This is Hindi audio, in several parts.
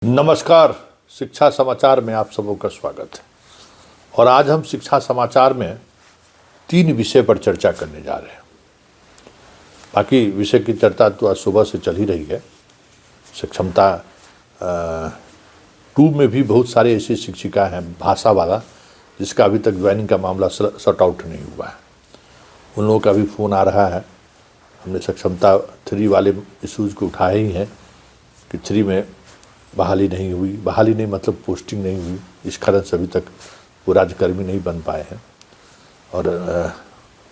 नमस्कार। शिक्षा समाचार में आप सबों का स्वागत है। और आज हम शिक्षा समाचार में 3 विषय पर चर्चा करने जा रहे हैं। बाकी विषय की चर्चा तो आज सुबह से चल ही रही है। सक्षमता 2 में भी बहुत सारे ऐसी शिक्षिका हैं भाषा वाला, जिसका अभी तक ज्वाइनिंग का मामला सॉर्ट आउट नहीं हुआ है। उन लोगों का भी फ़ोन आ रहा है। हमने सक्षमता 3 वाले इशूज़ को उठाए ही हैं कि 3 में बहाली नहीं हुई, बहाली नहीं मतलब पोस्टिंग नहीं हुई, इस कारण से अभी तक वो राज्यकर्मी नहीं बन पाए हैं। और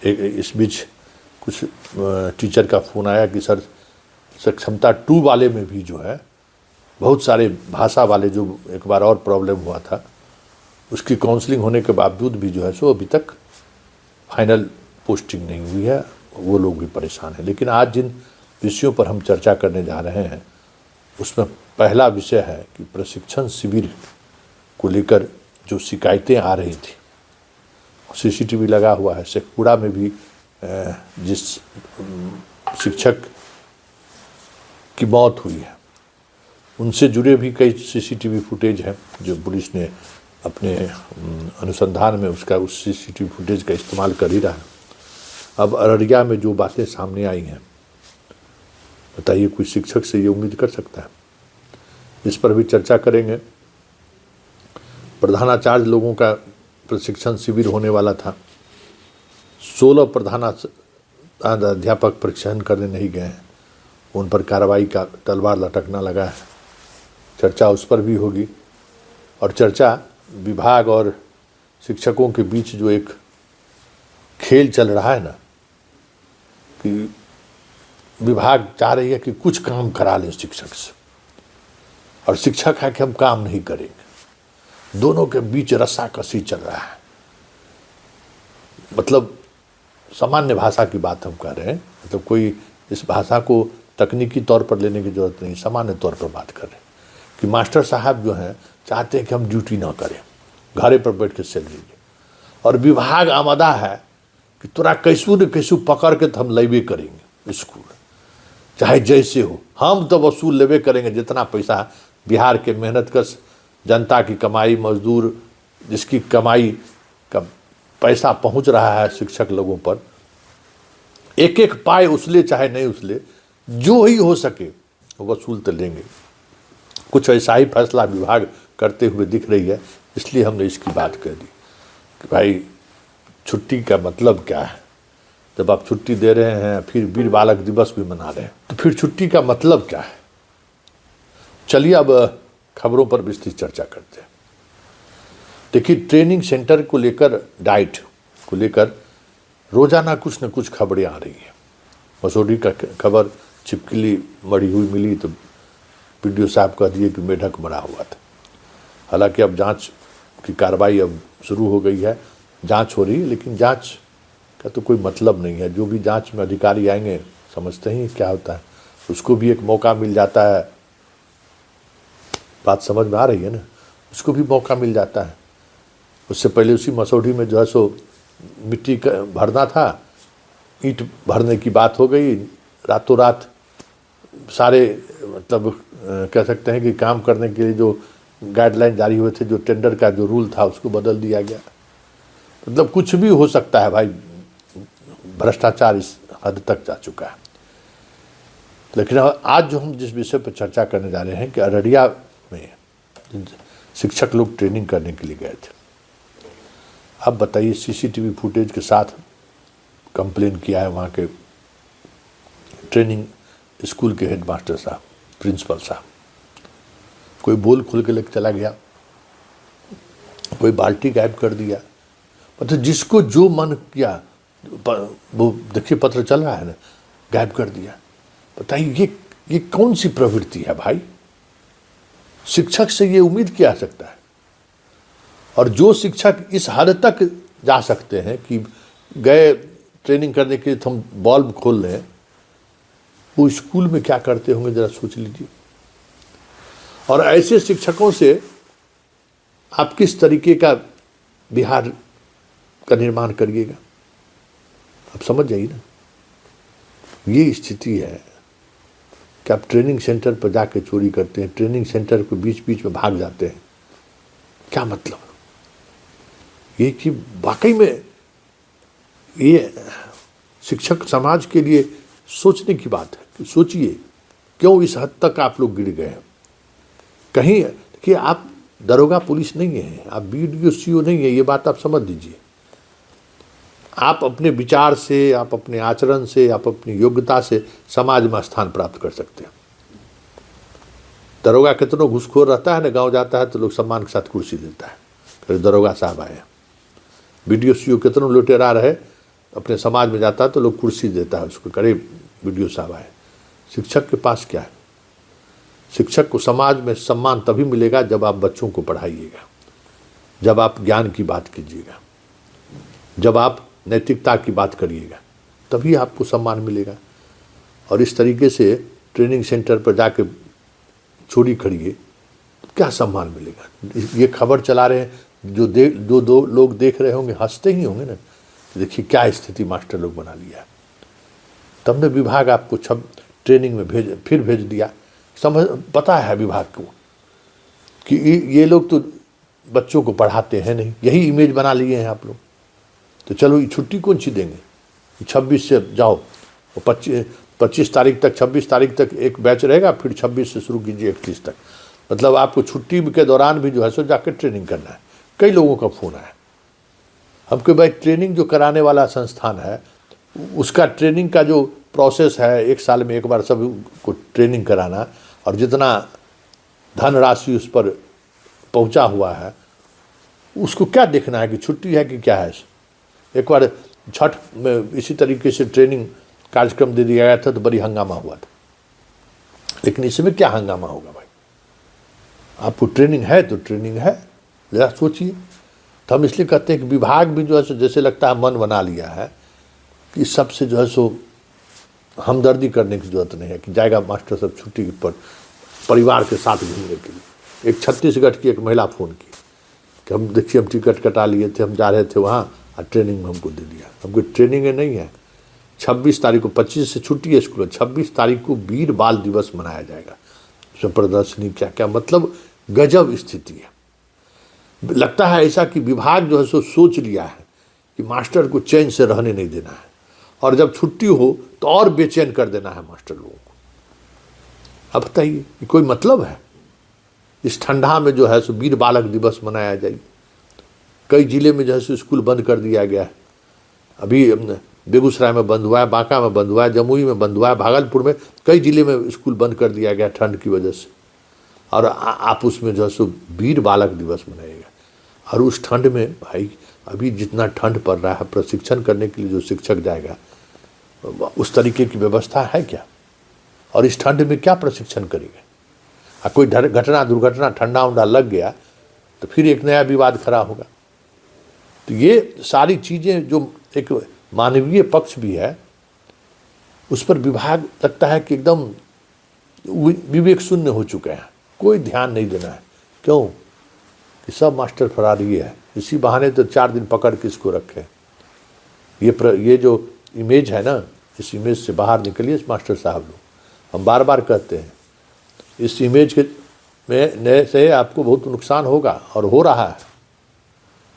इस बीच कुछ टीचर का फ़ोन आया कि सर सक्षमता 2 वाले में भी जो है बहुत सारे भाषा वाले जो एक बार और प्रॉब्लम हुआ था, उसकी काउंसलिंग होने के बावजूद भी जो है सो अभी तक फाइनल पोस्टिंग नहीं हुई है। वो लोग भी परेशान हैं। लेकिन आज जिन विषयों पर हम चर्चा करने जा रहे हैं उसमें पहला विषय है कि प्रशिक्षण शिविर को लेकर जो शिकायतें आ रही थी, सीसीटीवी लगा हुआ है। शेखपुरा में भी जिस शिक्षक की मौत हुई है उनसे जुड़े भी कई सीसीटीवी फुटेज हैं जो पुलिस ने अपने अनुसंधान में उसका उस सीसीटीवी फुटेज का इस्तेमाल कर ही रहा है। अब अररिया में जो बातें सामने आई हैं, बताइए कोई शिक्षक से ये उम्मीद कर सकता है? इस पर भी चर्चा करेंगे। प्रधानाचार्य लोगों का प्रशिक्षण शिविर होने वाला था। 16 प्रधानाध्यापक प्रशिक्षण करने नहीं गए हैं, उन पर कार्रवाई का तलवार लटकना लगा है। चर्चा उस पर भी होगी। और चर्चा विभाग और शिक्षकों के बीच जो एक खेल चल रहा है ना, कि विभाग चाह रही है कि कुछ काम करा लें शिक्षक से, और शिक्षक है कि हम काम नहीं करेंगे। दोनों के बीच रस्साकसी चल रहा है। मतलब सामान्य भाषा की बात हम कर रहे हैं, मतलब कोई इस भाषा को तकनीकी तौर पर लेने की जरूरत नहीं, सामान्य तौर पर बात कर रहे हैं कि मास्टर साहब जो हैं चाहते हैं कि हम ड्यूटी ना करें, घरे पर बैठ के सैलरी लें, और विभाग आमदा है कि तोरा कैसू न कैसू पकड़ के तो हम लेबे करेंगे स्कूल, चाहे जैसे हो, हम तो वसूल लेबे करेंगे। जितना पैसा बिहार के मेहनतकश जनता की कमाई, मजदूर जिसकी कमाई का पैसा पहुंच रहा है शिक्षक लोगों पर, एक एक पाए उसले चाहे नहीं उसले, जो ही हो सके वसूल तो लेंगे। कुछ ऐसा ही फैसला विभाग करते हुए दिख रही है, इसलिए हमने इसकी बात कर दी कि भाई छुट्टी का मतलब क्या है। जब आप छुट्टी दे रहे हैं, फिर वीर बालक दिवस भी मना रहे हैं, तो फिर छुट्टी का मतलब क्या है? चलिए अब खबरों पर विस्तृत चर्चा करते हैं। देखिए, ट्रेनिंग सेंटर को लेकर, डाइट को लेकर रोजाना कुछ न कुछ खबरें आ रही हैं। मसूरी का खबर छिपकली मरी हुई मिली तो वीडियो साहब कह दिए कि मेढक मरा हुआ था। हालांकि अब जांच की कार्रवाई अब शुरू हो गई है, जांच हो रही है, लेकिन जांच का तो कोई मतलब नहीं है। जो भी जांच में अधिकारी आएंगे समझते ही क्या होता है, उसको भी एक मौका मिल जाता है। बात समझ में आ रही है ना? उसको भी मौका मिल जाता है। उससे पहले उसी मसौढ़ी में जो है सो मिट्टी का भरना था, ईंट भरने की बात हो गई, रातों रात सारे मतलब कह सकते हैं कि काम करने के लिए जो गाइडलाइन जारी हुए थे, जो टेंडर का जो रूल था, उसको बदल दिया गया। मतलब कुछ भी हो सकता है भाई, भ्रष्टाचार इस हद तक जा चुका है। लेकिन आज जो हम जिस विषय पर चर्चा करने जा रहे हैं कि अररिया में शिक्षक लोग ट्रेनिंग करने के लिए गए थे। अब बताइए, सीसीटीवी फुटेज के साथ कंप्लेन किया है वहाँ के ट्रेनिंग स्कूल के हेडमास्टर साहब, प्रिंसिपल साहब। कोई बोल खुल के लेकर चला गया, कोई बाल्टी गायब कर दिया, मतलब जिसको जो मन किया, वो देखिए पत्र चल रहा है ना, गायब कर दिया। बताइए ये कौन सी प्रवृत्ति है भाई? शिक्षक से ये उम्मीद किया जा सकता है? और जो शिक्षक इस हद तक जा सकते हैं कि गए ट्रेनिंग करने के लिए तो हम बल्ब खोल लें, वो स्कूल में क्या करते होंगे जरा सोच लीजिए। और ऐसे शिक्षकों से आप किस तरीके का बिहार का निर्माण करिएगा? आप समझ जाइए ना, ये स्थिति है। कि आप ट्रेनिंग सेंटर पर जाके चोरी करते हैं, ट्रेनिंग सेंटर के बीच बीच में भाग जाते हैं, क्या मतलब? ये कि वाकई में ये शिक्षक समाज के लिए सोचने की बात है कि सोचिए क्यों इस हद तक आप लोग गिर गए हैं। कहीं कि आप दरोगा पुलिस नहीं है, आप BDO CO नहीं है, ये बात आप समझ लीजिए। आप अपने विचार से, आप अपने आचरण से, आप अपनी योग्यता से समाज में स्थान प्राप्त कर सकते हैं। दरोगा कितनों घुसखोर रहता है ना, गांव जाता है तो लोग सम्मान के साथ कुर्सी देता है, फिर दरोगा साहब आए। BDO CO कितनों लुटेरा रहे, अपने समाज में जाता है तो लोग कुर्सी देता है उसको, करे BDO साहब आए। शिक्षक के पास क्या है? शिक्षक को समाज में सम्मान तभी मिलेगा जब आप बच्चों को पढ़ाइएगा, जब आप ज्ञान की बात कीजिएगा, जब आप नैतिकता की बात करिएगा, तभी आपको सम्मान मिलेगा। और इस तरीके से ट्रेनिंग सेंटर पर जाके चोरी करिए तो क्या सम्मान मिलेगा? ये खबर चला रहे हैं, जो दो लोग देख रहे होंगे हंसते ही होंगे ना, देखिए क्या स्थिति मास्टर लोग बना लिया। तब ने विभाग आपको ट्रेनिंग में भेज दिया। समझ पता है विभाग को कि ये लोग तो बच्चों को पढ़ाते हैं नहीं, यही इमेज बना लिए हैं आप लोग। तो चलो ये छुट्टी कौन सी देंगे? 26 से जाओ, 25 तारीख तक, 26 तारीख तक एक बैच रहेगा, फिर 26 से शुरू कीजिए 31 तक। मतलब आपको छुट्टी के दौरान भी जो है सो जाकर ट्रेनिंग करना है। कई लोगों का फ़ोन आया हमको, भाई ट्रेनिंग जो कराने वाला संस्थान है उसका ट्रेनिंग का जो प्रोसेस है, 1 साल में एक बार सब को ट्रेनिंग कराना, और जितना धनराशि उस पर पहुंचा हुआ है उसको क्या देखना है कि छुट्टी है कि क्या है। एक बार छठ में इसी तरीके से ट्रेनिंग कार्यक्रम दे दिया गया था तो बड़ी हंगामा हुआ था, लेकिन इसमें क्या हंगामा होगा भाई? आपको ट्रेनिंग है तो ट्रेनिंग है, ज़रा सोचिए। तो हम इसलिए कहते हैं कि विभाग भी जो है सो जैसे लगता है मन बना लिया है कि सबसे जो है सो हमदर्दी करने की जरूरत नहीं है कि जाएगा मास्टर सब छुट्टी पर परिवार के साथ घूमने के लिए। एक छत्तीसगढ़ की एक महिला फ़ोन की कि हम देखिए हम टिकट कटा लिए थे, हम जा रहे थे वहाँ और ट्रेनिंग में हमको दे दिया। हमको ट्रेनिंग नहीं है। 26 तारीख को, 25 से छुट्टी है स्कूल, 26 तारीख को वीर बाल दिवस मनाया जाएगा। उसमें प्रदर्शनी क्या क्या, मतलब गजब स्थिति है। लगता है ऐसा कि विभाग जो है सो सोच लिया है कि मास्टर को चैन से रहने नहीं देना है, और जब छुट्टी हो तो और बेचैन कर देना है मास्टर लोगों को। अब बताइए ये कोई मतलब है? इस ठंडा में जो है सो वीर बालक दिवस मनाया जाए। कई जिले में जो है सो स्कूल बंद कर दिया गया है। अभी बेगूसराय में बंद हुआ है, बांका में बंद हुआ है, जमुई में बंद हुआ है, भागलपुर में कई जिले में स्कूल बंद कर दिया गया ठंड की वजह से। और आप उसमें जो है सो वीर बालक दिवस मनाएगा। और उस ठंड में भाई अभी जितना ठंड पड़ रहा है, प्रशिक्षण करने के लिए जो शिक्षक जाएगा उस तरीके की व्यवस्था है क्या? और इस ठंड में क्या प्रशिक्षण करेगा? कोई घटना दुर्घटना ठंडा उंडा लग गया तो फिर एक नया विवाद खड़ा होगा। तो ये सारी चीज़ें जो एक मानवीय पक्ष भी है उस पर विभाग लगता है कि एकदम विवेक शून्य हो चुके हैं, कोई ध्यान नहीं देना है। क्यों? कि सब मास्टर फरारी है। इसी बहाने तो 4 दिन पकड़ के इसको रखें। ये जो इमेज है ना, इस इमेज से बाहर निकलिए मास्टर साहब लोग। हम बार बार कहते हैं इस इमेज के में से आपको बहुत नुकसान होगा और हो रहा है।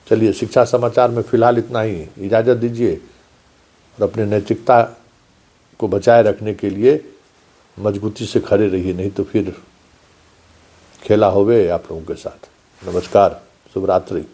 चलिए शिक्षा समाचार में फ़िलहाल इतना ही, इजाज़त दीजिए और अपने नैतिकता को बचाए रखने के लिए मजबूती से खड़े रहिए, नहीं तो फिर खेला होवे आप लोगों के साथ। नमस्कार, शुभ रात्रि।